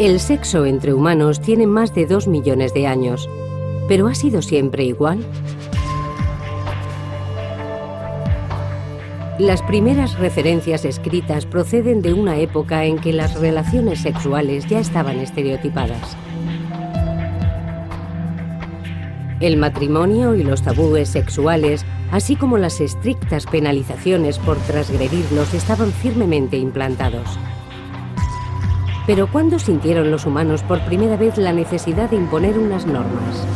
El sexo entre humanos tiene más de 2 millones de años, pero ¿ha sido siempre igual? Las primeras referencias escritas proceden de una época en que las relaciones sexuales ya estaban estereotipadas. El matrimonio y los tabúes sexuales, así como las estrictas penalizaciones por transgredirlos, estaban firmemente implantados. Pero ¿cuándo sintieron los humanos por primera vez la necesidad de imponer unas normas?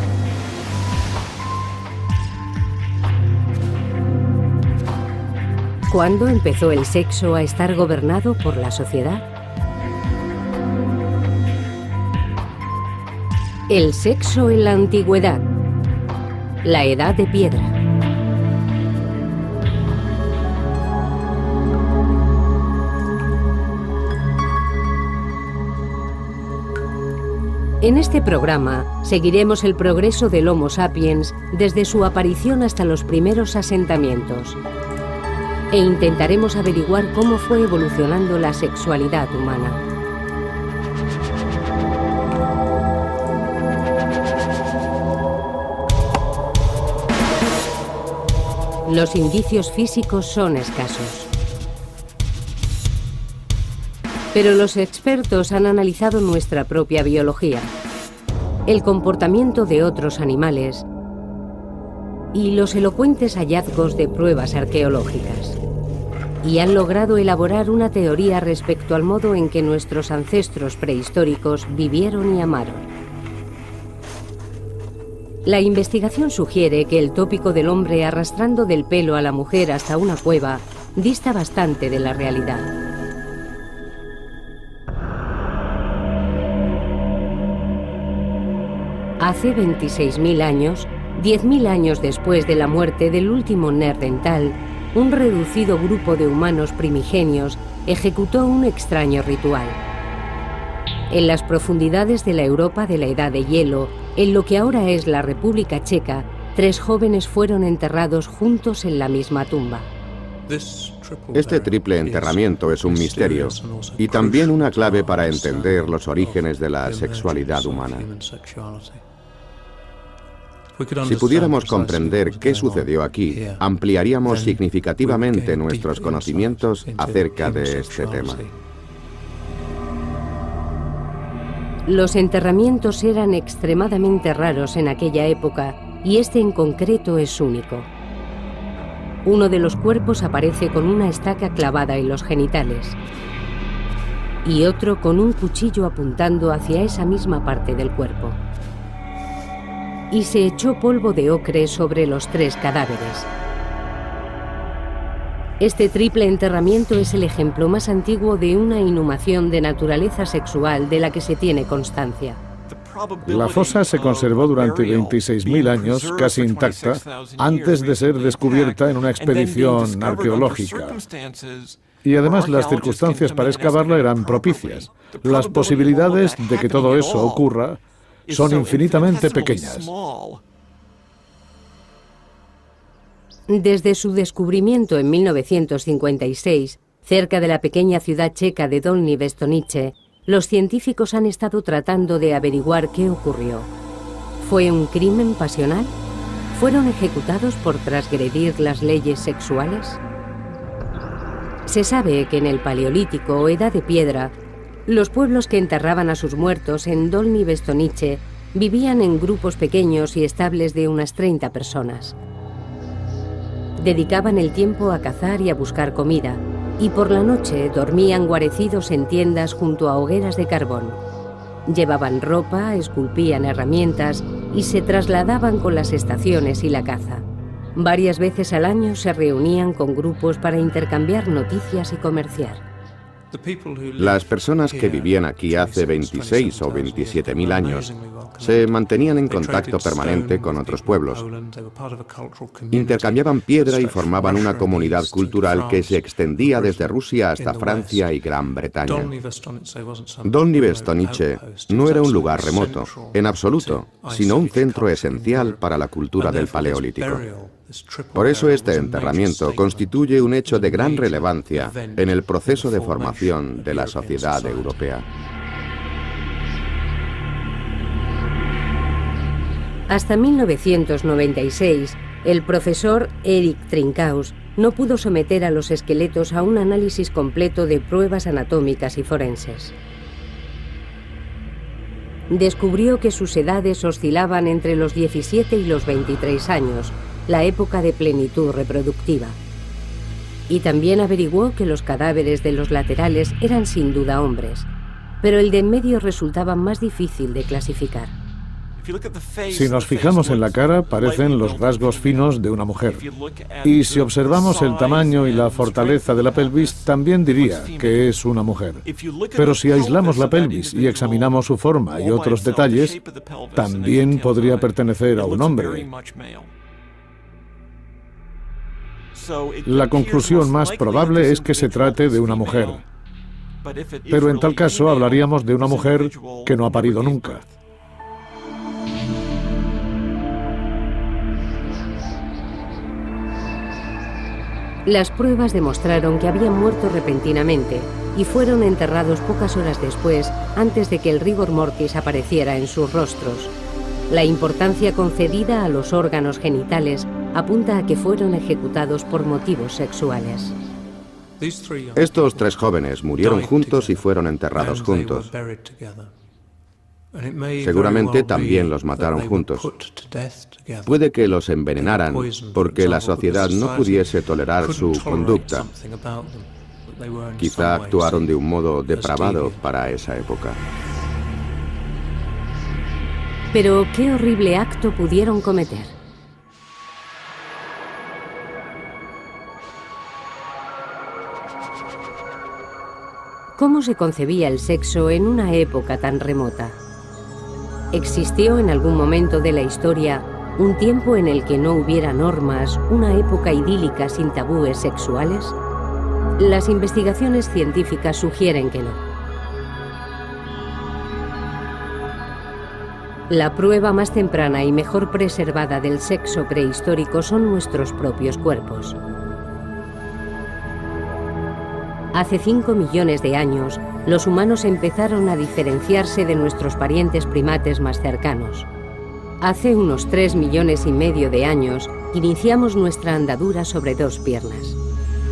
¿Cuándo empezó el sexo a estar gobernado por la sociedad? El sexo en la antigüedad. La Edad de Piedra. En este programa seguiremos el progreso del Homo sapiens desde su aparición hasta los primeros asentamientos e intentaremos averiguar cómo fue evolucionando la sexualidad humana. Los indicios físicos son escasos. Pero los expertos han analizado nuestra propia biología, el comportamiento de otros animales y los elocuentes hallazgos de pruebas arqueológicas. Y han logrado elaborar una teoría respecto al modo en que nuestros ancestros prehistóricos vivieron y amaron. La investigación sugiere que el tópico del hombre arrastrando del pelo a la mujer hasta una cueva dista bastante de la realidad. Hace 26.000 años, 10.000 años después de la muerte del último Neandertal, un reducido grupo de humanos primigenios ejecutó un extraño ritual. En las profundidades de la Europa de la Edad de Hielo, en lo que ahora es la República Checa, 3 jóvenes fueron enterrados juntos en la misma tumba. Este triple enterramiento es un misterio y también una clave para entender los orígenes de la sexualidad humana. Si pudiéramos comprender qué sucedió aquí, ampliaríamos significativamente nuestros conocimientos acerca de este tema. Los enterramientos eran extremadamente raros en aquella época y este en concreto es único. Uno de los cuerpos aparece con una estaca clavada en los genitales y otro con un cuchillo apuntando hacia esa misma parte del cuerpo. Y se echó polvo de ocre sobre los 3 cadáveres. Este triple enterramiento es el ejemplo más antiguo de una inhumación de naturaleza sexual de la que se tiene constancia. La fosa se conservó durante 26.000 años, casi intacta, antes de ser descubierta en una expedición arqueológica. Y además las circunstancias para excavarla eran propicias. Las posibilidades de que todo eso ocurra son infinitamente pequeñas. Desde su descubrimiento en 1956, cerca de la pequeña ciudad checa de Dolní Věstonice, los científicos han estado tratando de averiguar qué ocurrió. ¿Fue un crimen pasional? ¿Fueron ejecutados por transgredir las leyes sexuales? Se sabe que en el Paleolítico o Edad de Piedra, los pueblos que enterraban a sus muertos en Dolní Věstonice vivían en grupos pequeños y estables de unas 30 personas. Dedicaban el tiempo a cazar y a buscar comida, y por la noche dormían guarecidos en tiendas junto a hogueras de carbón. Llevaban ropa, esculpían herramientas y se trasladaban con las estaciones y la caza. Varias veces al año se reunían con grupos para intercambiar noticias y comerciar. Las personas que vivían aquí hace 26 o 27.000 años se mantenían en contacto permanente con otros pueblos. Intercambiaban piedra y formaban una comunidad cultural que se extendía desde Rusia hasta Francia y Gran Bretaña. Dolní Věstonice no era un lugar remoto, en absoluto, sino un centro esencial para la cultura del Paleolítico. Por eso este enterramiento constituye un hecho de gran relevancia en el proceso de formación de la sociedad europea. Hasta 1996, el profesor Eric Trinkaus no pudo someter a los esqueletos a un análisis completo de pruebas anatómicas y forenses. Descubrió que sus edades oscilaban entre los 17 y los 23 años, la época de plenitud reproductiva. Y también averiguó que los cadáveres de los laterales eran sin duda hombres, pero el de en medio resultaba más difícil de clasificar. Si nos fijamos en la cara, parecen los rasgos finos de una mujer. Y si observamos el tamaño y la fortaleza de la pelvis, también diría que es una mujer. Pero si aislamos la pelvis y examinamos su forma y otros detalles, también podría pertenecer a un hombre. La conclusión más probable es que se trate de una mujer. Pero en tal caso hablaríamos de una mujer que no ha parido nunca. Las pruebas demostraron que habían muerto repentinamente y fueron enterrados pocas horas después, antes de que el rigor mortis apareciera en sus rostros. La importancia concedida a los órganos genitales apunta a que fueron ejecutados por motivos sexuales. Estos 3 jóvenes murieron juntos y fueron enterrados juntos. Seguramente también los mataron juntos. Puede que los envenenaran porque la sociedad no pudiese tolerar su conducta. Quizá actuaron de un modo depravado para esa época. Pero ¿qué horrible acto pudieron cometer? ¿Cómo se concebía el sexo en una época tan remota? ¿Existió en algún momento de la historia un tiempo en el que no hubiera normas, una época idílica sin tabúes sexuales? Las investigaciones científicas sugieren que no. La prueba más temprana y mejor preservada del sexo prehistórico son nuestros propios cuerpos. Hace 5 millones de años, los humanos empezaron a diferenciarse de nuestros parientes primates más cercanos. Hace unos 3,5 millones de años, iniciamos nuestra andadura sobre 2 piernas.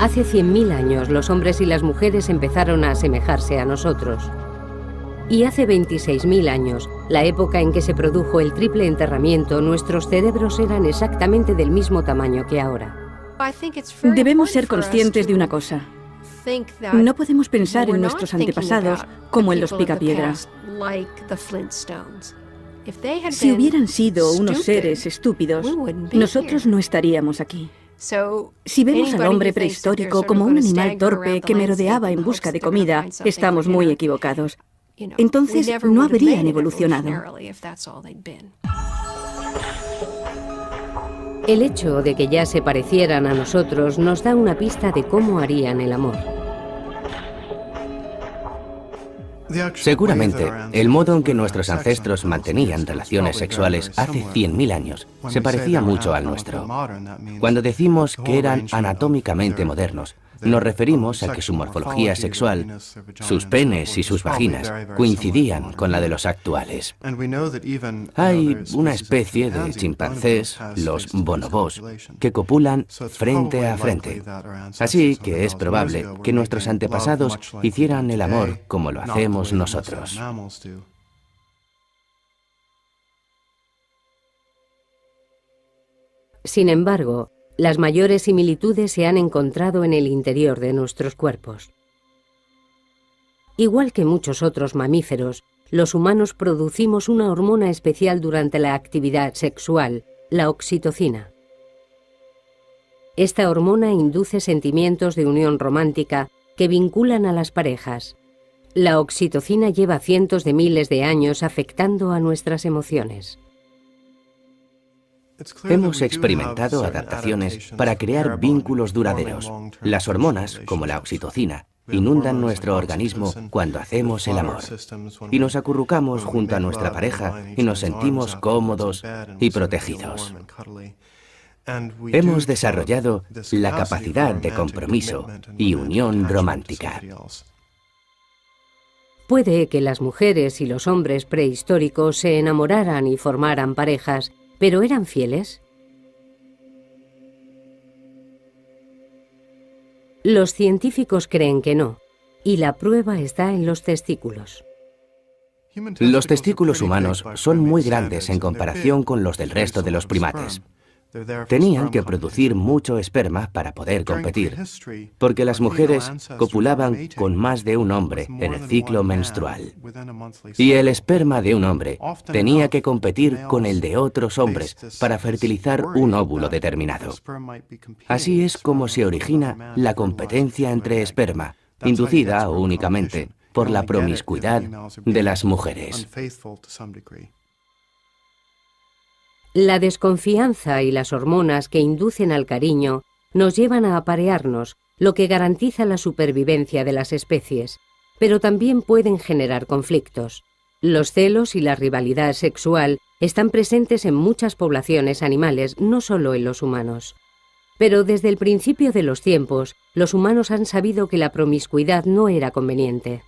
Hace 100.000 años, los hombres y las mujeres empezaron a asemejarse a nosotros. Y hace 26.000 años, la época en que se produjo el triple enterramiento, nuestros cerebros eran exactamente del mismo tamaño que ahora. Debemos ser conscientes de una cosa. No podemos pensar en nuestros antepasados como en los picapiedras. Si hubieran sido unos seres estúpidos, nosotros no estaríamos aquí. Si vemos al hombre prehistórico como un animal torpe que merodeaba en busca de comida, estamos muy equivocados. Entonces no habrían evolucionado. El hecho de que ya se parecieran a nosotros nos da una pista de cómo harían el amor. Seguramente, el modo en que nuestros ancestros mantenían relaciones sexuales hace 100.000 años se parecía mucho al nuestro. Cuando decimos que eran anatómicamente modernos, nos referimos a que su morfología sexual, sus penes y sus vaginas, coincidían con la de los actuales. Hay una especie de chimpancés, los bonobos, que copulan frente a frente. Así que es probable que nuestros antepasados hicieran el amor como lo hacemos nosotros. Sin embargo, las mayores similitudes se han encontrado en el interior de nuestros cuerpos. Igual que muchos otros mamíferos, los humanos producimos una hormona especial durante la actividad sexual, la oxitocina. Esta hormona induce sentimientos de unión romántica que vinculan a las parejas. La oxitocina lleva cientos de miles de años afectando a nuestras emociones. Hemos experimentado adaptaciones para crear vínculos duraderos. Las hormonas, como la oxitocina, inundan nuestro organismo cuando hacemos el amor. Y nos acurrucamos junto a nuestra pareja y nos sentimos cómodos y protegidos. Hemos desarrollado la capacidad de compromiso y unión romántica. Puede que las mujeres y los hombres prehistóricos se enamoraran y formaran parejas ¿Pero eran fieles? Los científicos creen que no, y la prueba está en los testículos. Los testículos humanos son muy grandes en comparación con los del resto de los primates. Tenían que producir mucho esperma para poder competir, porque las mujeres copulaban con más de un hombre en el ciclo menstrual. Y el esperma de un hombre tenía que competir con el de otros hombres para fertilizar un óvulo determinado. Así es como se origina la competencia entre esperma, inducida únicamente por la promiscuidad de las mujeres. La desconfianza y las hormonas que inducen al cariño nos llevan a aparearnos, lo que garantiza la supervivencia de las especies, pero también pueden generar conflictos. Los celos y la rivalidad sexual están presentes en muchas poblaciones animales, no solo en los humanos. Pero desde el principio de los tiempos, los humanos han sabido que la promiscuidad no era conveniente.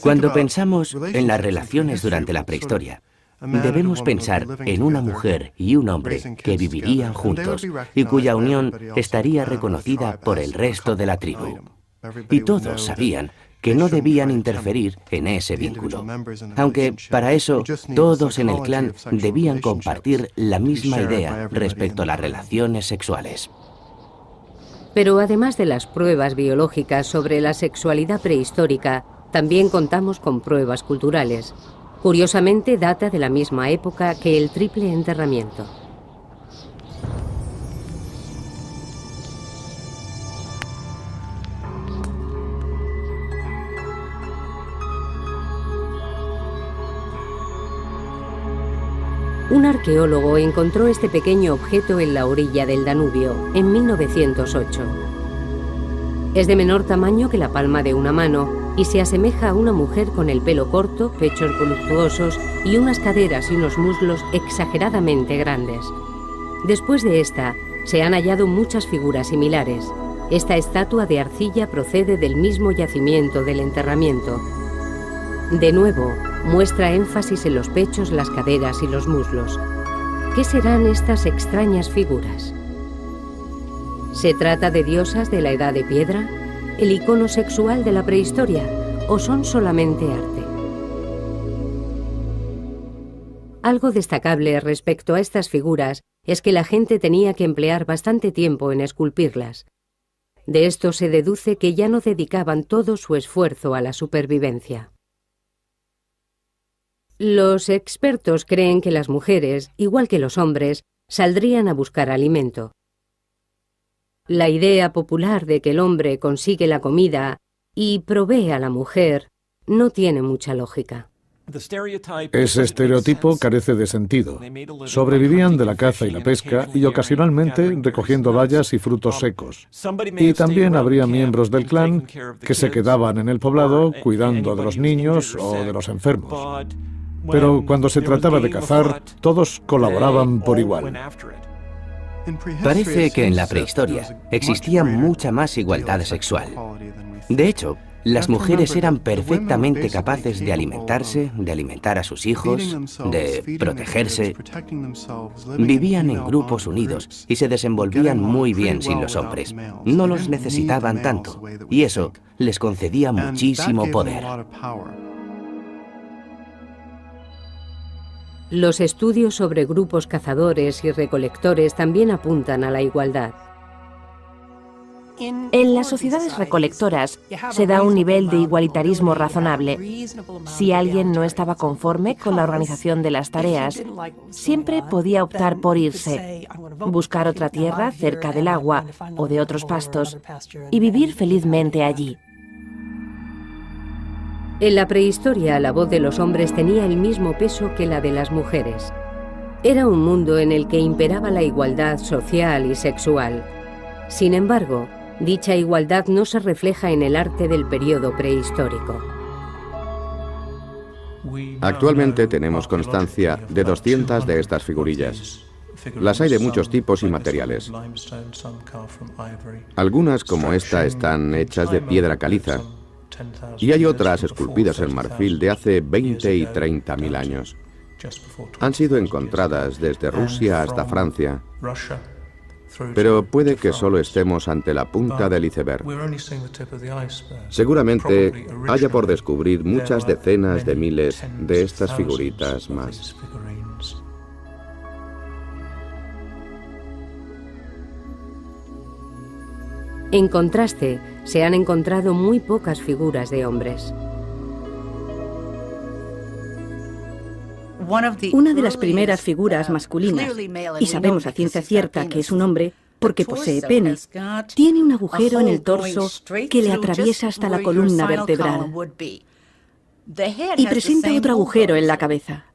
Cuando pensamos en las relaciones durante la prehistoria, debemos pensar en una mujer y un hombre que vivirían juntos y cuya unión estaría reconocida por el resto de la tribu. Y todos sabían que no debían interferir en ese vínculo, aunque para eso todos en el clan debían compartir la misma idea respecto a las relaciones sexuales. Pero además de las pruebas biológicas sobre la sexualidad prehistórica, también contamos con pruebas culturales. Curiosamente, data de la misma época que el triple enterramiento. Un arqueólogo encontró este pequeño objeto en la orilla del Danubio, en 1908. Es de menor tamaño que la palma de una mano y se asemeja a una mujer con el pelo corto, pechos voluptuosos y unas caderas y unos muslos exageradamente grandes. Después de esta, se han hallado muchas figuras similares. Esta estatua de arcilla procede del mismo yacimiento del enterramiento. De nuevo, muestra énfasis en los pechos, las caderas y los muslos. ¿Qué serán estas extrañas figuras? ¿Se trata de diosas de la Edad de Piedra? ¿El icono sexual de la prehistoria? ¿O son solamente arte? Algo destacable respecto a estas figuras es que la gente tenía que emplear bastante tiempo en esculpirlas. De esto se deduce que ya no dedicaban todo su esfuerzo a la supervivencia. Los expertos creen que las mujeres, igual que los hombres, saldrían a buscar alimento. La idea popular de que el hombre consigue la comida y provee a la mujer no tiene mucha lógica. Ese estereotipo carece de sentido. Sobrevivían de la caza y la pesca y ocasionalmente recogiendo bayas y frutos secos. Y también habría miembros del clan que se quedaban en el poblado cuidando de los niños o de los enfermos. Pero cuando se trataba de cazar, todos colaboraban por igual. Parece que en la prehistoria existía mucha más igualdad sexual. De hecho, las mujeres eran perfectamente capaces de alimentarse, de alimentar a sus hijos, de protegerse. Vivían en grupos unidos y se desenvolvían muy bien sin los hombres. No los necesitaban tanto, y eso les concedía muchísimo poder. Los estudios sobre grupos cazadores y recolectores también apuntan a la igualdad. En las sociedades recolectoras se da un nivel de igualitarismo razonable. Si alguien no estaba conforme con la organización de las tareas, siempre podía optar por irse, buscar otra tierra cerca del agua o de otros pastos y vivir felizmente allí. En la prehistoria, la voz de los hombres tenía el mismo peso que la de las mujeres. Era un mundo en el que imperaba la igualdad social y sexual. Sin embargo, dicha igualdad no se refleja en el arte del periodo prehistórico. Actualmente tenemos constancia de 200 de estas figurillas. Las hay de muchos tipos y materiales. Algunas, como esta, están hechas de piedra caliza, y hay otras esculpidas en marfil de hace 20 y 30.000 años. Han sido encontradas desde Rusia hasta Francia, pero puede que solo estemos ante la punta del iceberg. Seguramente haya por descubrir muchas decenas de miles de estas figuritas más. En contraste, se han encontrado muy pocas figuras de hombres. Una de las primeras figuras masculinas, y sabemos a ciencia cierta que es un hombre porque posee pene, tiene un agujero en el torso que le atraviesa hasta la columna vertebral y presenta otro agujero en la cabeza.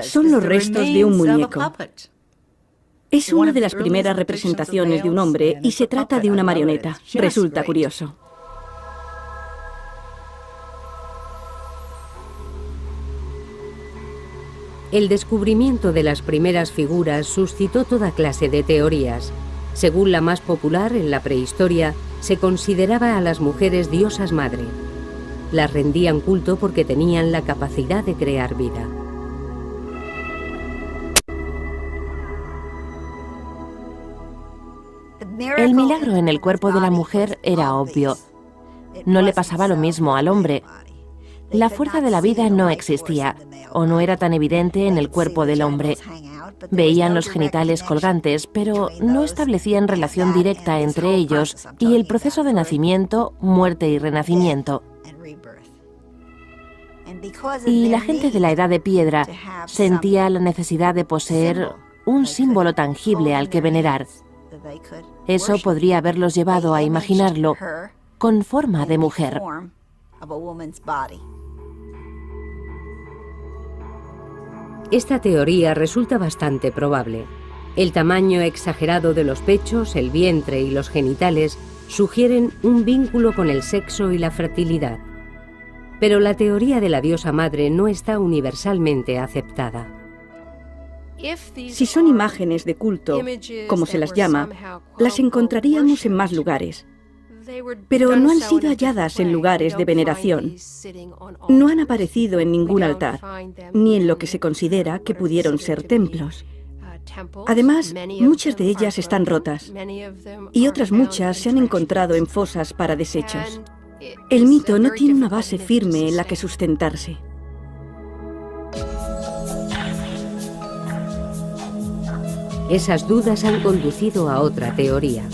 Son los restos de un muñeco. Es una de las primeras representaciones de un hombre y se trata de una marioneta. Resulta curioso. El descubrimiento de las primeras figuras suscitó toda clase de teorías. Según la más popular, en la prehistoria, se consideraba a las mujeres diosas madre. Las rendían culto porque tenían la capacidad de crear vida. El milagro en el cuerpo de la mujer era obvio. No le pasaba lo mismo al hombre. La fuerza de la vida no existía, o no era tan evidente en el cuerpo del hombre. Veían los genitales colgantes, pero no establecían relación directa entre ellos y el proceso de nacimiento, muerte y renacimiento. Y la gente de la Edad de Piedra sentía la necesidad de poseer un símbolo tangible al que venerar. Eso podría haberlos llevado a imaginarlo con forma de mujer. Esta teoría resulta bastante probable. El tamaño exagerado de los pechos, el vientre y los genitales sugieren un vínculo con el sexo y la fertilidad. Pero la teoría de la diosa madre no está universalmente aceptada. Si son imágenes de culto, como se las llama, las encontraríamos en más lugares. Pero no han sido halladas en lugares de veneración. No han aparecido en ningún altar, ni en lo que se considera que pudieron ser templos. Además, muchas de ellas están rotas, y otras muchas se han encontrado en fosas para desechos. El mito no tiene una base firme en la que sustentarse. Esas dudas han conducido a otra teoría.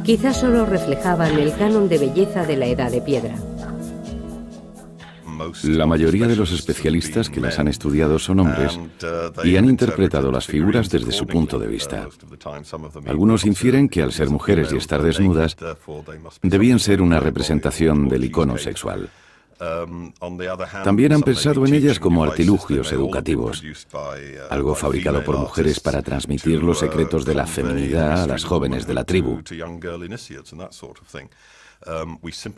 Quizás solo reflejaban el canon de belleza de la Edad de Piedra. La mayoría de los especialistas que las han estudiado son hombres y han interpretado las figuras desde su punto de vista. Algunos infieren que al ser mujeres y estar desnudas, debían ser una representación del icono sexual. También han pensado en ellas como artilugios educativos, algo fabricado por mujeres para transmitir los secretos de la feminidad a las jóvenes de la tribu.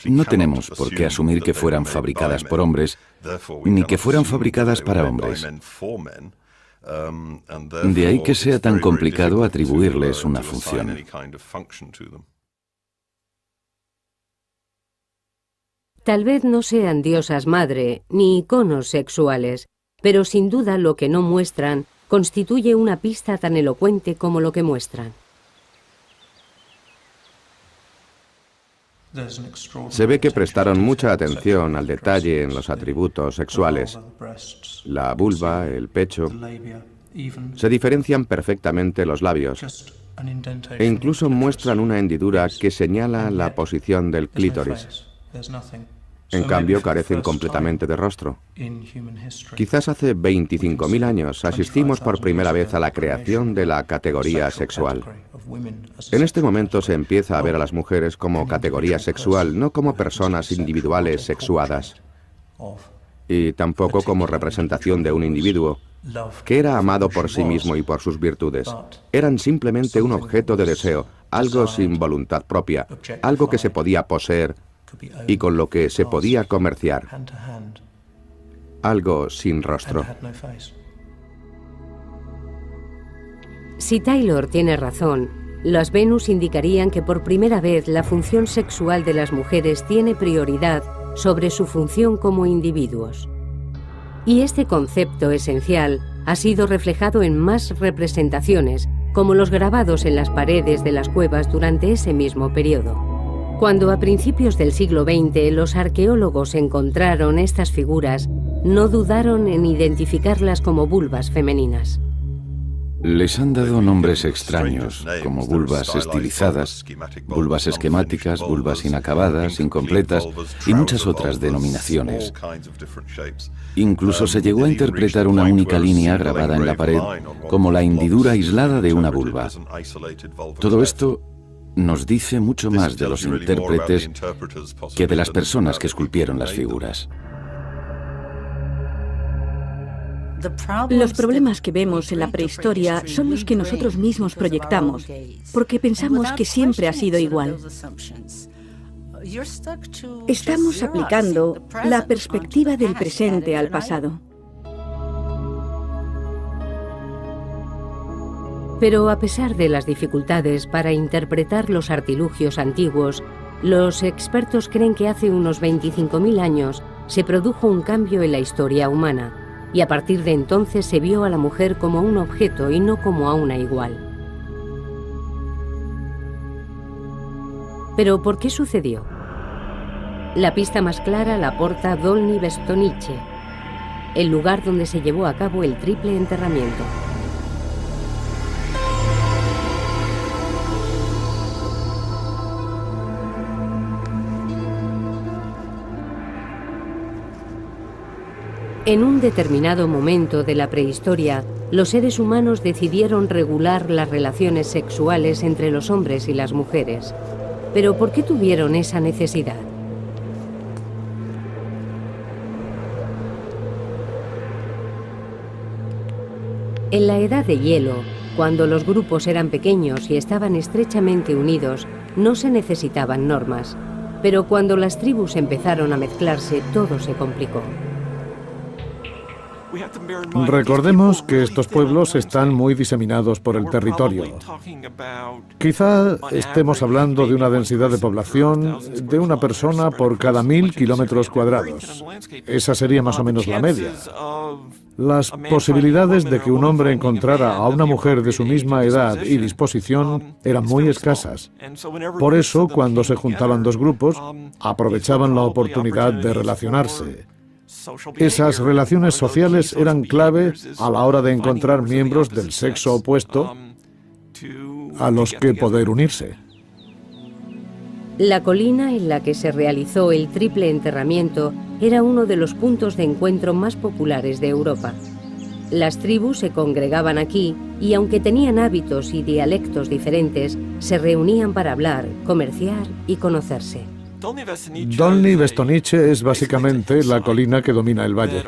No tenemos por qué asumir que fueran fabricadas por hombres, ni que fueran fabricadas para hombres. De ahí que sea tan complicado atribuirles una función. Tal vez no sean diosas madre ni iconos sexuales, pero sin duda lo que no muestran constituye una pista tan elocuente como lo que muestran. Se ve que prestaron mucha atención al detalle en los atributos sexuales. La vulva, el pecho. Se diferencian perfectamente los labios e incluso muestran una hendidura que señala la posición del clítoris. En cambio, carecen completamente de rostro. Quizás hace 25.000 años asistimos por primera vez a la creación de la categoría sexual. En este momento se empieza a ver a las mujeres como categoría sexual, no como personas individuales sexuadas, y tampoco como representación de un individuo que era amado por sí mismo y por sus virtudes. Eran simplemente un objeto de deseo, algo sin voluntad propia, algo que se podía poseer y con lo que se podía comerciar, algo sin rostro. Si Taylor tiene razón, las Venus indicarían que por primera vez la función sexual de las mujeres tiene prioridad sobre su función como individuos. Y este concepto esencial ha sido reflejado en más representaciones, como los grabados en las paredes de las cuevas durante ese mismo periodo. Cuando a principios del siglo XX los arqueólogos encontraron estas figuras, no dudaron en identificarlas como vulvas femeninas. Les han dado nombres extraños, como vulvas estilizadas, vulvas esquemáticas, vulvas inacabadas, incompletas y muchas otras denominaciones. Incluso se llegó a interpretar una única línea grabada en la pared como la hendidura aislada de una vulva. Todo esto nos dice mucho más de los intérpretes que de las personas que esculpieron las figuras. Los problemas que vemos en la prehistoria son los que nosotros mismos proyectamos, porque pensamos que siempre ha sido igual. Estamos aplicando la perspectiva del presente al pasado. Pero a pesar de las dificultades para interpretar los artilugios antiguos, los expertos creen que hace unos 25.000 años se produjo un cambio en la historia humana, y a partir de entonces se vio a la mujer como un objeto y no como a una igual. ¿Pero por qué sucedió? La pista más clara la aporta Dolní Věstonice, el lugar donde se llevó a cabo el triple enterramiento. En un determinado momento de la prehistoria, los seres humanos decidieron regular las relaciones sexuales entre los hombres y las mujeres. ¿Pero por qué tuvieron esa necesidad? En la Edad de Hielo, cuando los grupos eran pequeños y estaban estrechamente unidos, no se necesitaban normas. Pero cuando las tribus empezaron a mezclarse, todo se complicó. Recordemos que estos pueblos están muy diseminados por el territorio. Quizá estemos hablando de una densidad de población de una persona por cada 1000 kilómetros cuadrados. Esa sería más o menos la media. Las posibilidades de que un hombre encontrara a una mujer de su misma edad y disposición eran muy escasas. Por eso, cuando se juntaban dos grupos, aprovechaban la oportunidad de relacionarse. Esas relaciones sociales eran clave a la hora de encontrar miembros del sexo opuesto a los que poder unirse. La colina en la que se realizó el triple enterramiento era uno de los puntos de encuentro más populares de Europa. Las tribus se congregaban aquí y, aunque tenían hábitos y dialectos diferentes, se reunían para hablar, comerciar y conocerse. Dolní Věstonice es básicamente la colina que domina el valle.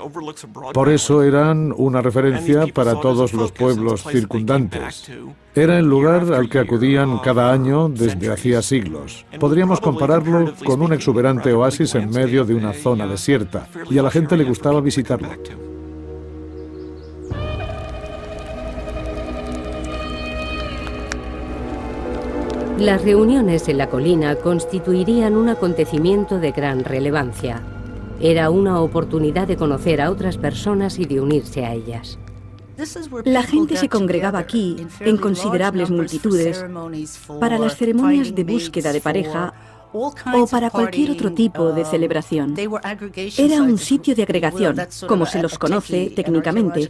Por eso eran una referencia para todos los pueblos circundantes. Era el lugar al que acudían cada año desde hacía siglos. Podríamos compararlo con un exuberante oasis en medio de una zona desierta, y a la gente le gustaba visitarlo. Las reuniones en la colina constituirían un acontecimiento de gran relevancia. Era una oportunidad de conocer a otras personas y de unirse a ellas. La gente se congregaba aquí en considerables multitudes para las ceremonias de búsqueda de pareja o para cualquier otro tipo de celebración. Era un sitio de agregación, como se los conoce técnicamente.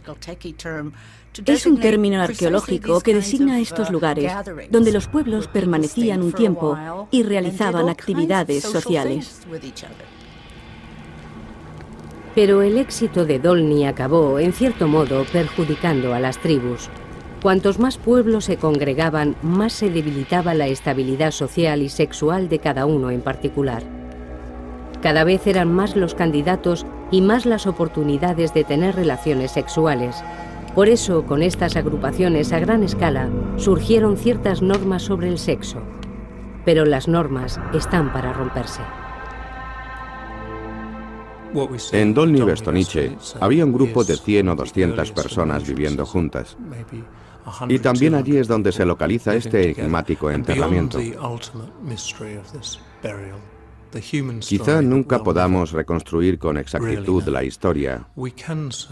Es un término arqueológico que designa estos lugares, donde los pueblos permanecían un tiempo y realizaban actividades sociales. Pero el éxito de Dolní acabó, en cierto modo, perjudicando a las tribus. Cuantos más pueblos se congregaban, más se debilitaba la estabilidad social y sexual de cada uno en particular. Cada vez eran más los candidatos y más las oportunidades de tener relaciones sexuales. Por eso, con estas agrupaciones a gran escala, surgieron ciertas normas sobre el sexo. Pero las normas están para romperse. En Dolní Věstonice había un grupo de 100 o 200 personas viviendo juntas. Y también allí es donde se localiza este enigmático enterramiento. Quizá nunca podamos reconstruir con exactitud la historia,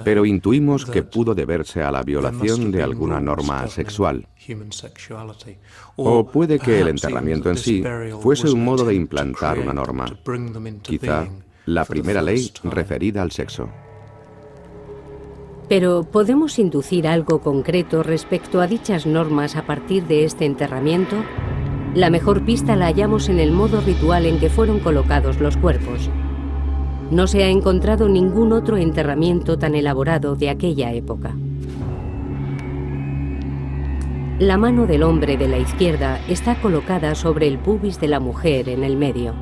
pero intuimos que pudo deberse a la violación de alguna norma sexual. O puede que el enterramiento en sí fuese un modo de implantar una norma, quizá la primera ley referida al sexo. Pero ¿podemos inducir algo concreto respecto a dichas normas a partir de este enterramiento? La mejor pista la hallamos en el modo ritual en que fueron colocados los cuerpos. No se ha encontrado ningún otro enterramiento tan elaborado de aquella época. La mano del hombre de la izquierda está colocada sobre el pubis de la mujer en el medio.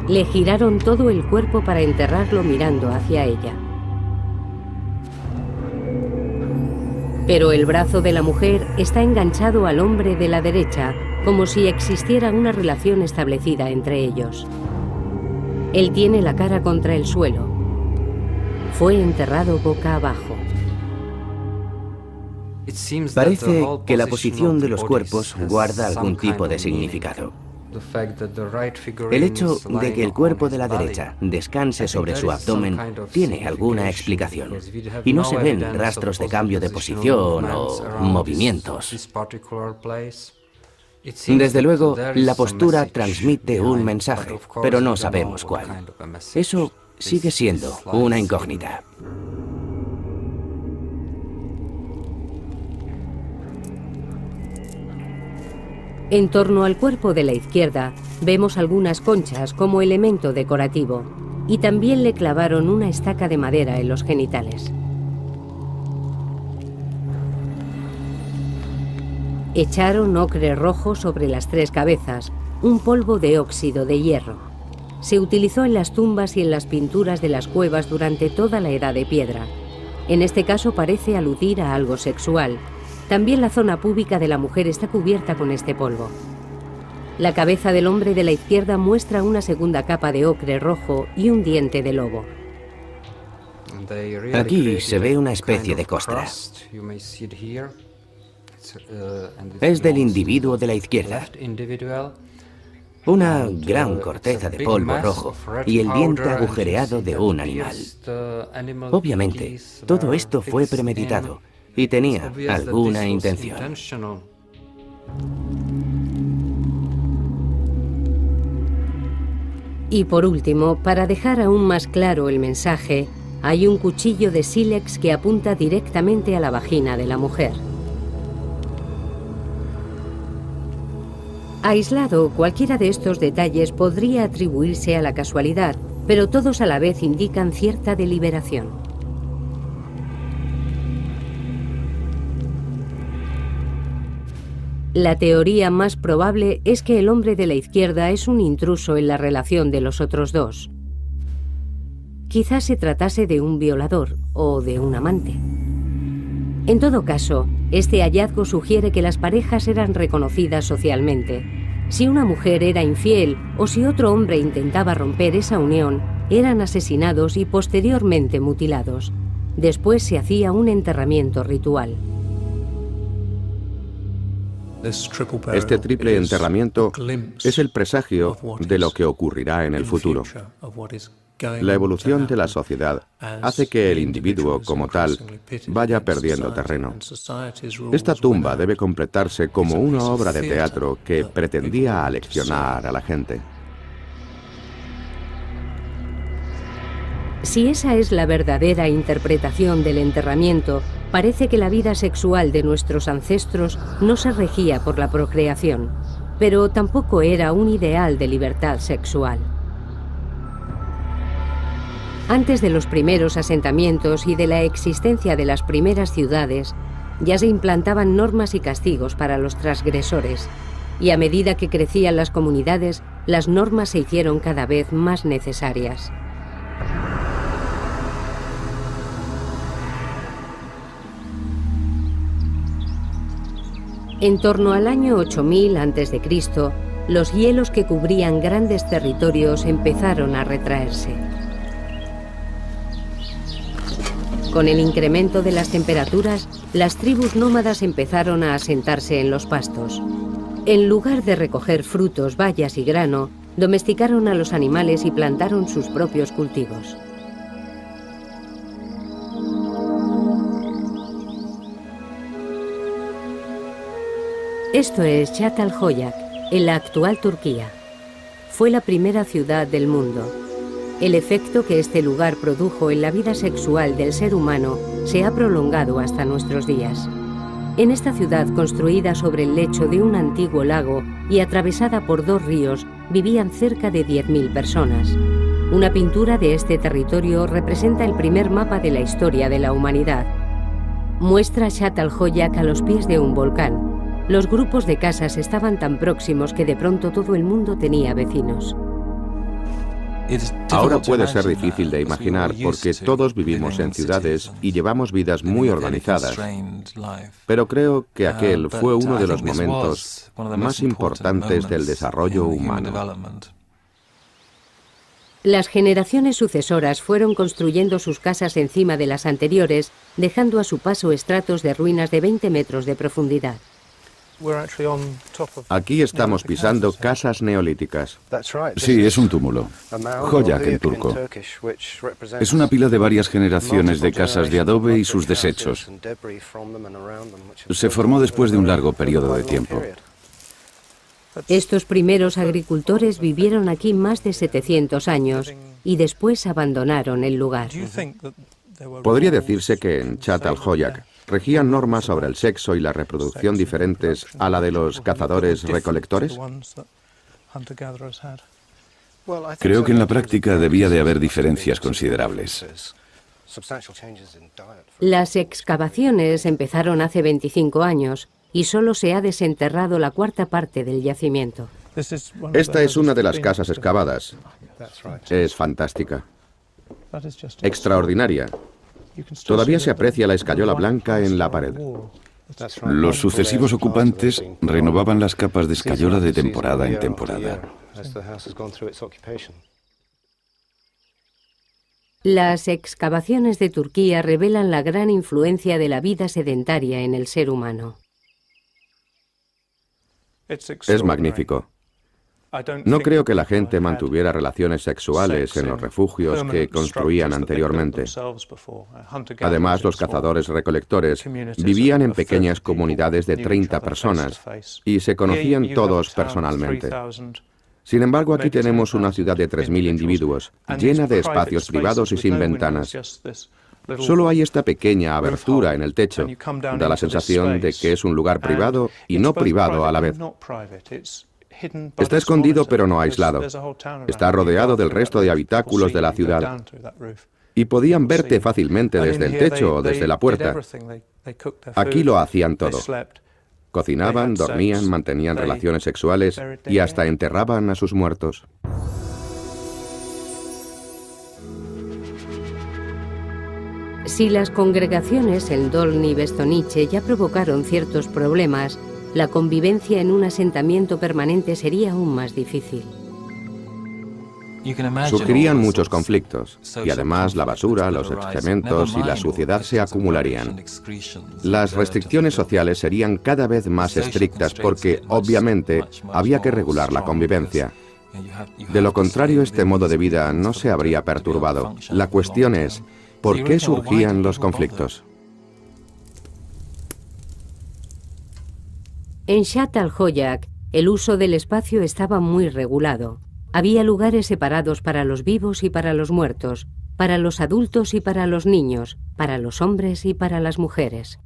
Le giraron todo el cuerpo para enterrarlo mirando hacia ella. Pero el brazo de la mujer está enganchado al hombre de la derecha, como si existiera una relación establecida entre ellos. Él tiene la cara contra el suelo. Fue enterrado boca abajo. Parece que la posición de los cuerpos guarda algún tipo de significado. El hecho de que el cuerpo de la derecha descanse sobre su abdomen tiene alguna explicación, y no se ven rastros de cambio de posición o movimientos. Desde luego, la postura transmite un mensaje, pero no sabemos cuál. Eso sigue siendo una incógnita. En torno al cuerpo de la izquierda vemos algunas conchas como elemento decorativo y también le clavaron una estaca de madera en los genitales. Echaron ocre rojo sobre las tres cabezas, un polvo de óxido de hierro. Se utilizó en las tumbas y en las pinturas de las cuevas durante toda la Edad de Piedra. En este caso parece aludir a algo sexual. También la zona púbica de la mujer está cubierta con este polvo. La cabeza del hombre de la izquierda muestra una segunda capa de ocre rojo y un diente de lobo. Aquí se ve una especie de costra. Es del individuo de la izquierda. Una gran corteza de polvo rojo y el diente agujereado de un animal. Obviamente, todo esto fue premeditado y tenía alguna intención. Y por último, para dejar aún más claro el mensaje, hay un cuchillo de sílex que apunta directamente a la vagina de la mujer. Aislado, cualquiera de estos detalles podría atribuirse a la casualidad, pero todos a la vez indican cierta deliberación. La teoría más probable es que el hombre de la izquierda es un intruso en la relación de los otros dos. Quizás se tratase de un violador o de un amante. En todo caso, este hallazgo sugiere que las parejas eran reconocidas socialmente. Si una mujer era infiel o si otro hombre intentaba romper esa unión, eran asesinados y posteriormente mutilados. Después se hacía un enterramiento ritual. Este triple enterramiento es el presagio de lo que ocurrirá en el futuro. La evolución de la sociedad hace que el individuo como tal vaya perdiendo terreno. Esta tumba debe completarse como una obra de teatro que pretendía aleccionar a la gente. Si esa es la verdadera interpretación del enterramiento, parece que la vida sexual de nuestros ancestros no se regía por la procreación, pero tampoco era un ideal de libertad sexual. Antes de los primeros asentamientos y de la existencia de las primeras ciudades, ya se implantaban normas y castigos para los transgresores, y a medida que crecían las comunidades, las normas se hicieron cada vez más necesarias. En torno al año 8000 a.C., los hielos que cubrían grandes territorios empezaron a retraerse. Con el incremento de las temperaturas, las tribus nómadas empezaron a asentarse en los pastos. En lugar de recoger frutos, bayas y grano, domesticaron a los animales y plantaron sus propios cultivos. Esto es Çatalhöyük, en la actual Turquía. Fue la primera ciudad del mundo. El efecto que este lugar produjo en la vida sexual del ser humano se ha prolongado hasta nuestros días. En esta ciudad, construida sobre el lecho de un antiguo lago y atravesada por 2 ríos, vivían cerca de 10.000 personas. Una pintura de este territorio representa el primer mapa de la historia de la humanidad. Muestra Çatalhöyük a los pies de un volcán. Los grupos de casas estaban tan próximos que de pronto todo el mundo tenía vecinos. Ahora puede ser difícil de imaginar porque todos vivimos en ciudades y llevamos vidas muy organizadas, pero creo que aquel fue uno de los momentos más importantes del desarrollo humano. Las generaciones sucesoras fueron construyendo sus casas encima de las anteriores, dejando a su paso estratos de ruinas de 20 metros de profundidad. Aquí estamos pisando casas neolíticas. Sí, es un túmulo. Höyük en turco. Es una pila de varias generaciones de casas de adobe y sus desechos. Se formó después de un largo periodo de tiempo. Estos primeros agricultores vivieron aquí más de 700 años y después abandonaron el lugar. Podría decirse que en Çatalhöyük regían normas sobre el sexo y la reproducción diferentes a la de los cazadores-recolectores. Creo que en la práctica debía de haber diferencias considerables. Las excavaciones empezaron hace 25 años y solo se ha desenterrado la 1/4 parte del yacimiento. Esta es una de las casas excavadas. Es fantástica. Extraordinaria. Todavía se aprecia la escayola blanca en la pared. Los sucesivos ocupantes renovaban las capas de escayola de temporada en temporada. Las excavaciones de Turquía revelan la gran influencia de la vida sedentaria en el ser humano. Es magnífico. No creo que la gente mantuviera relaciones sexuales en los refugios que construían anteriormente. Además, los cazadores-recolectores vivían en pequeñas comunidades de 30 personas y se conocían todos personalmente. Sin embargo, aquí tenemos una ciudad de 3.000 individuos, llena de espacios privados y sin ventanas. Solo hay esta pequeña abertura en el techo. Da la sensación de que es un lugar privado y no privado a la vez. Está escondido pero no aislado. Está rodeado del resto de habitáculos de la ciudad. Y podían verte fácilmente desde el techo o desde la puerta. Aquí lo hacían todo. Cocinaban, dormían, mantenían relaciones sexuales y hasta enterraban a sus muertos. Si las congregaciones en Dolní Beštovnice ya provocaron ciertos problemas, la convivencia en un asentamiento permanente sería aún más difícil. Surgirían muchos conflictos, y además la basura, los excrementos y la suciedad se acumularían. Las restricciones sociales serían cada vez más estrictas porque, obviamente, había que regular la convivencia. De lo contrario, este modo de vida no se habría perturbado. La cuestión es, ¿por qué surgían los conflictos? En Çatalhöyük, el uso del espacio estaba muy regulado. Había lugares separados para los vivos y para los muertos, para los adultos y para los niños, para los hombres y para las mujeres.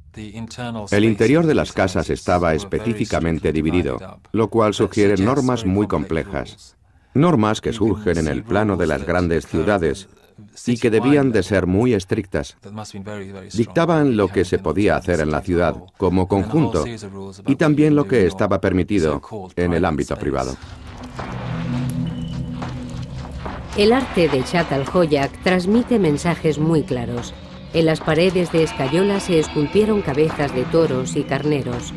El interior de las casas estaba específicamente dividido, lo cual sugiere normas muy complejas. Normas que surgen en el plano de las grandes ciudades y que debían de ser muy estrictas. Dictaban lo que se podía hacer en la ciudad como conjunto y también lo que estaba permitido en el ámbito privado. El arte de Çatalhöyük transmite mensajes muy claros. En las paredes de escayola se esculpieron cabezas de toros y carneros.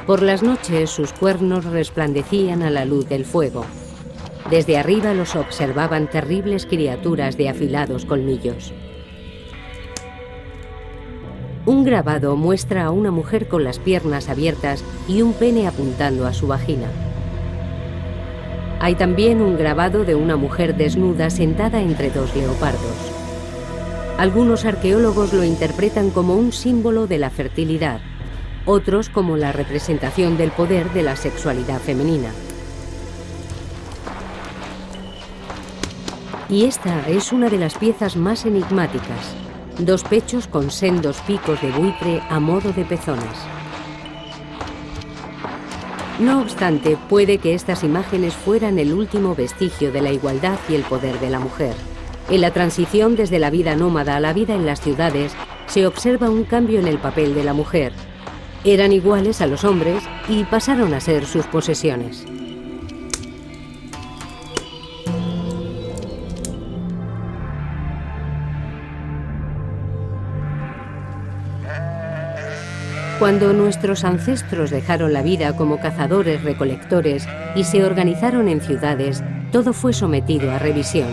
Por las noches sus cuernos resplandecían a la luz del fuego. Desde arriba los observaban terribles criaturas de afilados colmillos. Un grabado muestra a una mujer con las piernas abiertas y un pene apuntando a su vagina. Hay también un grabado de una mujer desnuda sentada entre dos leopardos. Algunos arqueólogos lo interpretan como un símbolo de la fertilidad, otros como la representación del poder de la sexualidad femenina. Y esta es una de las piezas más enigmáticas: dos pechos con sendos picos de buitre a modo de pezones. No obstante, puede que estas imágenes fueran el último vestigio de la igualdad y el poder de la mujer. En la transición desde la vida nómada a la vida en las ciudades, se observa un cambio en el papel de la mujer. Eran iguales a los hombres y pasaron a ser sus posesiones. Cuando nuestros ancestros dejaron la vida como cazadores-recolectores y se organizaron en ciudades, todo fue sometido a revisión.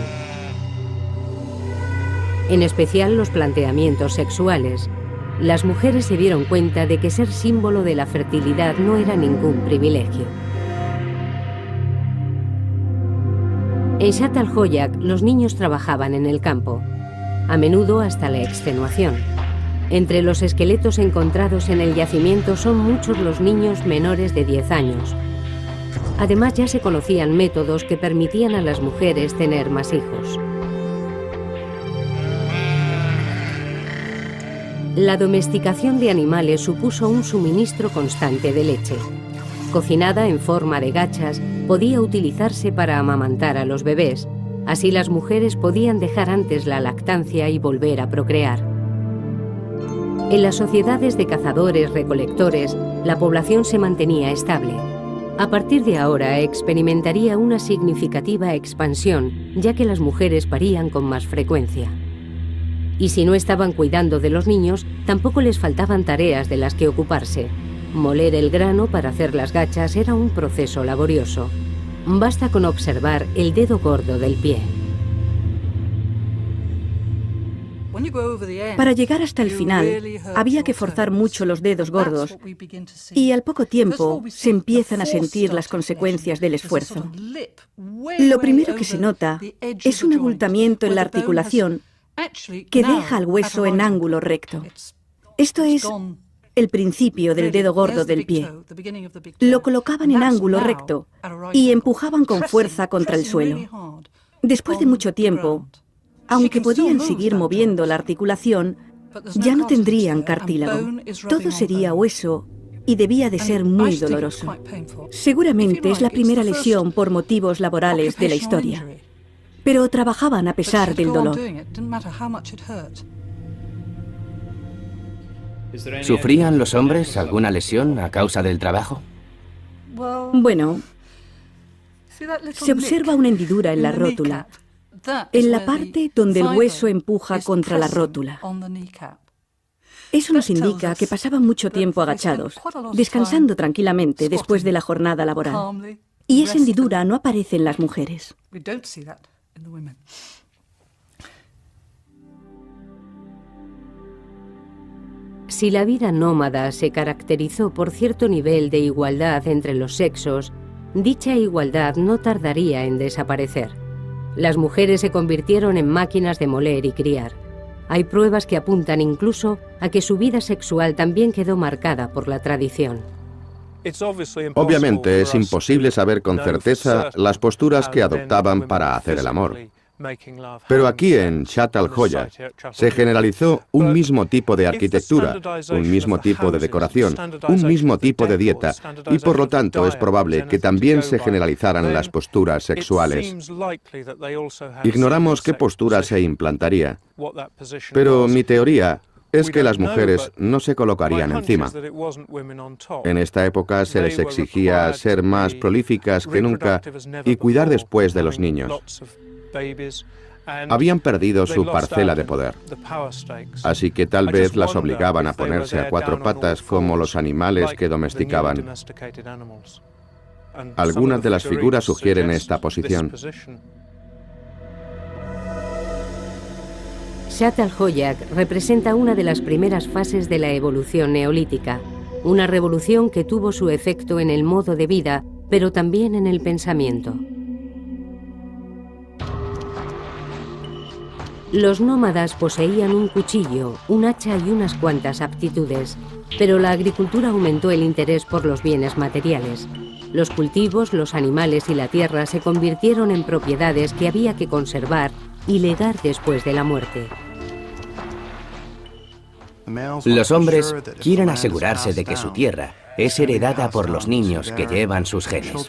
En especial los planteamientos sexuales. Las mujeres se dieron cuenta de que ser símbolo de la fertilidad no era ningún privilegio. En Zhat al-Hoyak, los niños trabajaban en el campo, a menudo hasta la extenuación. Entre los esqueletos encontrados en el yacimiento son muchos los niños menores de 10 años. Además, ya se conocían métodos que permitían a las mujeres tener más hijos. La domesticación de animales supuso un suministro constante de leche. Cocinada en forma de gachas, podía utilizarse para amamantar a los bebés. Así las mujeres podían dejar antes la lactancia y volver a procrear. En las sociedades de cazadores-recolectores, la población se mantenía estable. A partir de ahora experimentaría una significativa expansión, ya que las mujeres parían con más frecuencia. Y si no estaban cuidando de los niños, tampoco les faltaban tareas de las que ocuparse. Moler el grano para hacer las gachas era un proceso laborioso. Basta con observar el dedo gordo del pie. Para llegar hasta el final, había que forzar mucho los dedos gordos y al poco tiempo se empiezan a sentir las consecuencias del esfuerzo. Lo primero que se nota es un abultamiento en la articulación que deja al hueso en ángulo recto. Esto es el principio del dedo gordo del pie. Lo colocaban en ángulo recto y empujaban con fuerza contra el suelo. Después de mucho tiempo, aunque podían seguir moviendo la articulación, ya no tendrían cartílago. Todo sería hueso y debía de ser muy doloroso. Seguramente es la primera lesión por motivos laborales de la historia. Pero trabajaban a pesar del dolor. ¿Sufrían los hombres alguna lesión a causa del trabajo? Bueno, se observa una hendidura en la rótula, en la parte donde el hueso empuja contra la rótula. Eso nos indica que pasaban mucho tiempo agachados, descansando tranquilamente después de la jornada laboral. Y esa hendidura no aparece en las mujeres. Si la vida nómada se caracterizó por cierto nivel de igualdad entre los sexos, dicha igualdad no tardaría en desaparecer. Las mujeres se convirtieron en máquinas de moler y criar. Hay pruebas que apuntan incluso a que su vida sexual también quedó marcada por la tradición. Obviamente es imposible saber con certeza las posturas que adoptaban para hacer el amor. Pero aquí en Zhat al-Hoyak se generalizó un mismo tipo de arquitectura, un mismo tipo de decoración, un mismo tipo de dieta, y por lo tanto es probable que también se generalizaran las posturas sexuales. Ignoramos qué postura se implantaría, pero mi teoría es que las mujeres no se colocarían encima. En esta época se les exigía ser más prolíficas que nunca y cuidar después de los niños. Habían perdido su parcela de poder, así que tal vez las obligaban a ponerse a cuatro patas como los animales que domesticaban. Algunas de las figuras sugieren esta posición. Çatalhöyük representa una de las primeras fases de la evolución neolítica, una revolución que tuvo su efecto en el modo de vida, pero también en el pensamiento. Los nómadas poseían un cuchillo, un hacha y unas cuantas aptitudes, pero la agricultura aumentó el interés por los bienes materiales. Los cultivos, los animales y la tierra se convirtieron en propiedades que había que conservar y legar después de la muerte. Los hombres quieren asegurarse de que su tierra es heredada por los niños que llevan sus genes.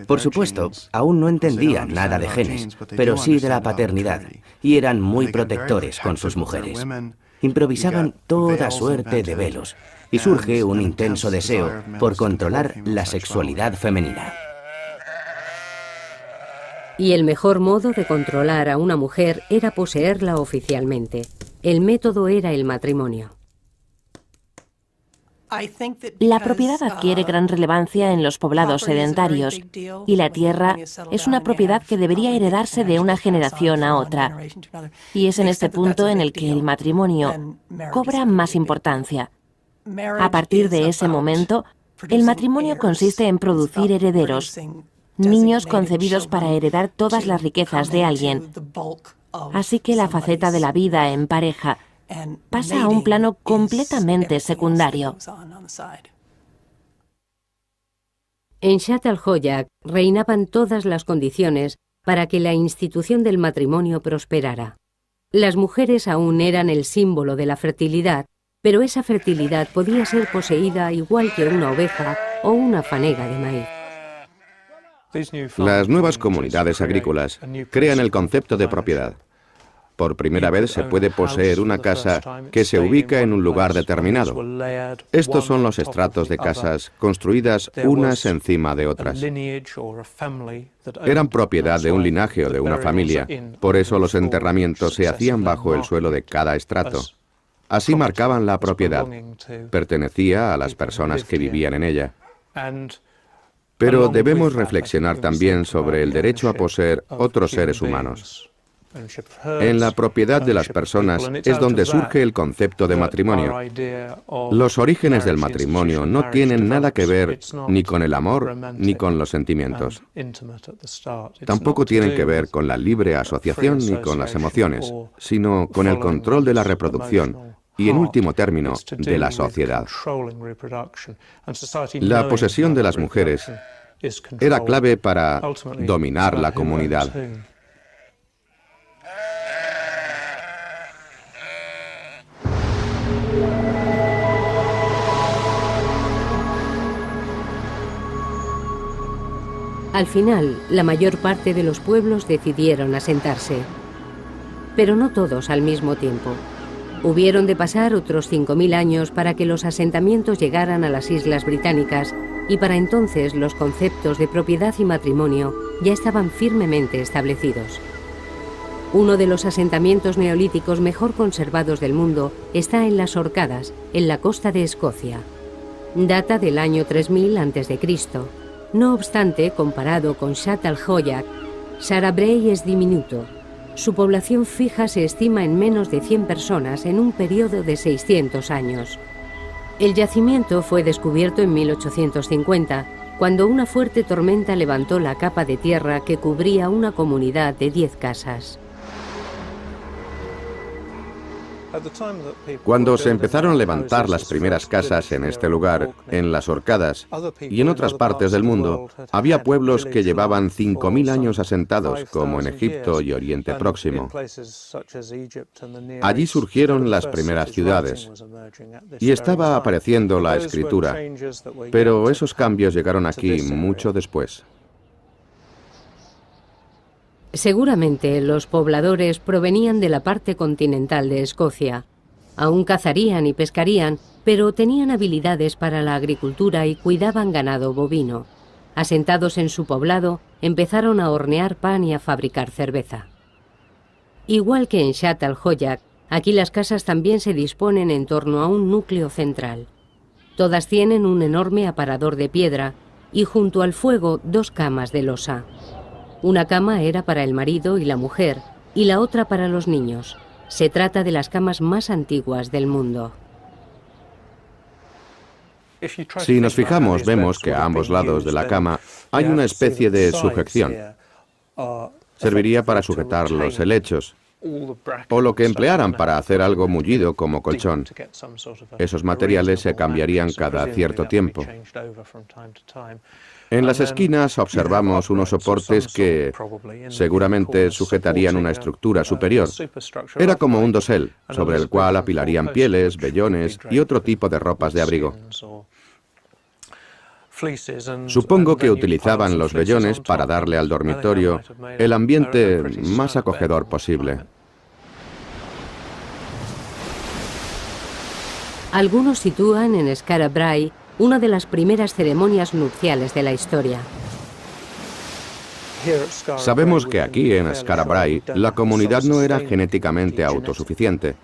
Por supuesto, aún no entendían nada de genes, pero sí de la paternidad, y eran muy protectores con sus mujeres. Improvisaban toda suerte de velos, y surge un intenso deseo por controlar la sexualidad femenina. Y el mejor modo de controlar a una mujer era poseerla oficialmente. El método era el matrimonio. La propiedad adquiere gran relevancia en los poblados sedentarios y la tierra es una propiedad que debería heredarse de una generación a otra. Y es en este punto en el que el matrimonio cobra más importancia. A partir de ese momento, el matrimonio consiste en producir herederos, niños concebidos para heredar todas las riquezas de alguien. Así que la faceta de la vida en pareja pasa a un plano completamente secundario. En Çatalhöyük reinaban todas las condiciones para que la institución del matrimonio prosperara. Las mujeres aún eran el símbolo de la fertilidad, pero esa fertilidad podía ser poseída igual que una oveja o una fanega de maíz. Las nuevas comunidades agrícolas crean el concepto de propiedad. Por primera vez se puede poseer una casa que se ubica en un lugar determinado. Estos son los estratos de casas construidas unas encima de otras. Eran propiedad de un linaje o de una familia, por eso los enterramientos se hacían bajo el suelo de cada estrato. Así marcaban la propiedad. Pertenecía a las personas que vivían en ella. Pero debemos reflexionar también sobre el derecho a poseer otros seres humanos. En la propiedad de las personas es donde surge el concepto de matrimonio. Los orígenes del matrimonio no tienen nada que ver ni con el amor ni con los sentimientos. Tampoco tienen que ver con la libre asociación ni con las emociones, sino con el control de la reproducción y, en último término, de la sociedad. La posesión de las mujeres era clave para dominar la comunidad. Al final, la mayor parte de los pueblos decidieron asentarse. Pero no todos al mismo tiempo. Hubieron de pasar otros 5000 años para que los asentamientos llegaran a las Islas Británicas, y para entonces los conceptos de propiedad y matrimonio ya estaban firmemente establecidos. Uno de los asentamientos neolíticos mejor conservados del mundo está en las Orcadas, en la costa de Escocia. Data del año 3000 a.C. No obstante, comparado con Çatalhöyük, Şarabrey es diminuto. Su población fija se estima en menos de 100 personas en un periodo de 600 años. El yacimiento fue descubierto en 1850, cuando una fuerte tormenta levantó la capa de tierra que cubría una comunidad de 10 casas. Cuando se empezaron a levantar las primeras casas en este lugar, en las Orcadas y en otras partes del mundo, había pueblos que llevaban 5000 años asentados, como en Egipto y Oriente Próximo. Allí surgieron las primeras ciudades y estaba apareciendo la escritura, pero esos cambios llegaron aquí mucho después. Seguramente los pobladores provenían de la parte continental de Escocia. Aún cazarían y pescarían, pero tenían habilidades para la agricultura y cuidaban ganado bovino. Asentados en su poblado, empezaron a hornear pan y a fabricar cerveza. Igual que en Çatalhöyük, aquí las casas también se disponen en torno a un núcleo central. Todas tienen un enorme aparador de piedra y junto al fuego 2 camas de losa. Una cama era para el marido y la mujer, y la otra para los niños. Se trata de las camas más antiguas del mundo. Si nos fijamos, vemos que a ambos lados de la cama hay una especie de sujeción. Serviría para sujetar los helechos, o lo que emplearan para hacer algo mullido como colchón. Esos materiales se cambiarían cada cierto tiempo. En las esquinas observamos unos soportes que seguramente sujetarían una estructura superior. Era como un dosel, sobre el cual apilarían pieles, vellones y otro tipo de ropas de abrigo. Supongo que utilizaban los vellones para darle al dormitorio el ambiente más acogedor posible. Algunos sitúan en Skara Brae una de las primeras ceremonias nupciales de la historia. Sabemos que aquí en Skara Brae la comunidad no era genéticamente autosuficiente.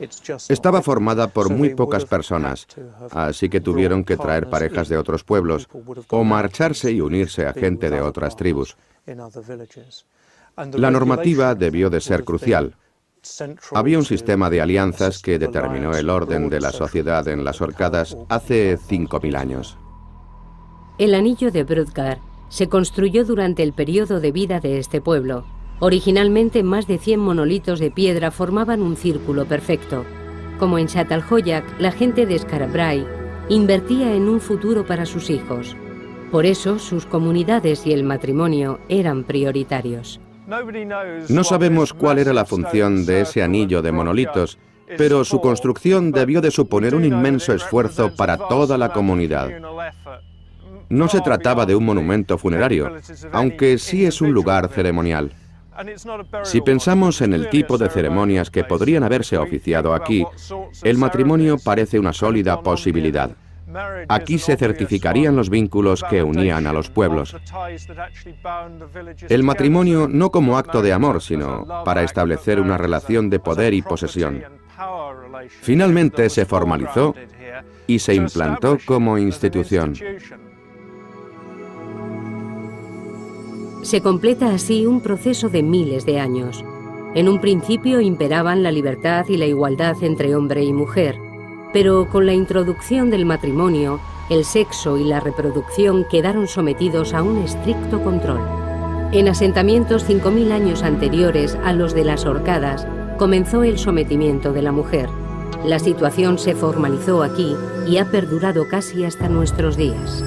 Estaba formada por muy pocas personas, así que tuvieron que traer parejas de otros pueblos o marcharse y unirse a gente de otras tribus. La normativa debió de ser crucial. Había un sistema de alianzas que determinó el orden de la sociedad en las Orcadas hace 5000 años. El anillo de Brodgar se construyó durante el periodo de vida de este pueblo. Originalmente, más de 100 monolitos de piedra formaban un círculo perfecto. Como en Çatalhöyük, la gente de Skara Brae invertía en un futuro para sus hijos. Por eso, sus comunidades y el matrimonio eran prioritarios. No sabemos cuál era la función de ese anillo de monolitos, pero su construcción debió de suponer un inmenso esfuerzo para toda la comunidad. No se trataba de un monumento funerario, aunque sí es un lugar ceremonial. Si pensamos en el tipo de ceremonias que podrían haberse oficiado aquí, el matrimonio parece una sólida posibilidad. Aquí se certificarían los vínculos que unían a los pueblos. El matrimonio no como acto de amor, sino para establecer una relación de poder y posesión. Finalmente se formalizó y se implantó como institución. Se completa así un proceso de miles de años. En un principio imperaban la libertad y la igualdad entre hombre y mujer, pero con la introducción del matrimonio, el sexo y la reproducción quedaron sometidos a un estricto control. En asentamientos 5000 años anteriores a los de las Orcadas, comenzó el sometimiento de la mujer. La situación se formalizó aquí y ha perdurado casi hasta nuestros días.